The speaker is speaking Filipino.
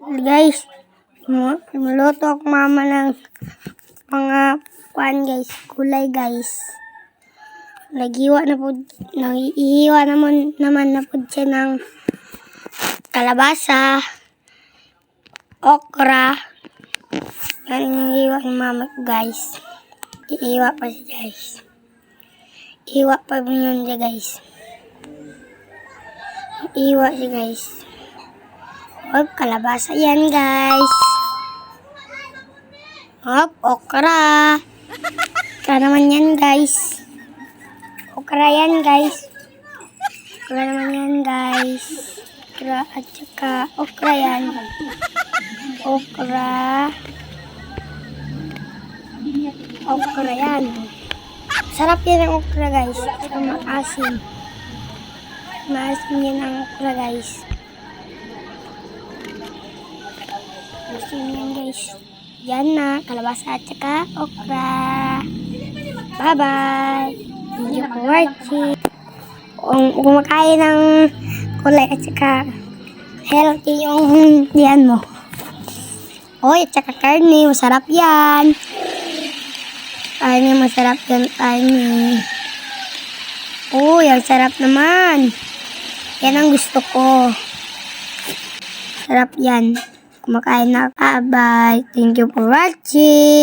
Guys, luto ako mama ng mga guys, gulay guys. Naghiwa naman na po siya ng kalabasa, okra. Yan yung hiwa ng mama ko guys. Iiwa pa siya guys. Iiwa pa yun siya guys. Iiwa siya guys. Hop, kalabasa yan guys. Hop, okra. Okra naman yan guys. Okra yan guys. Okra naman yan guys. Okra at saka okra yan. Okra. Okra yan. Sarap yan ang okra guys. Saka maasim. Maasim yan ang okra guys. Maasim yan guys. Yan na. Kalabasa at saka okra. Bye-bye. Thank you for watching. Kung kumakain ng kulay at saka healthy yung diyan mo. Oy, at saka karne. Masarap yan. Karne, masarap yan. Karne. Uy, ang sarap naman. Yan ang gusto ko. Sarap yan. Kumakain na. Bye-bye. Thank you for watching.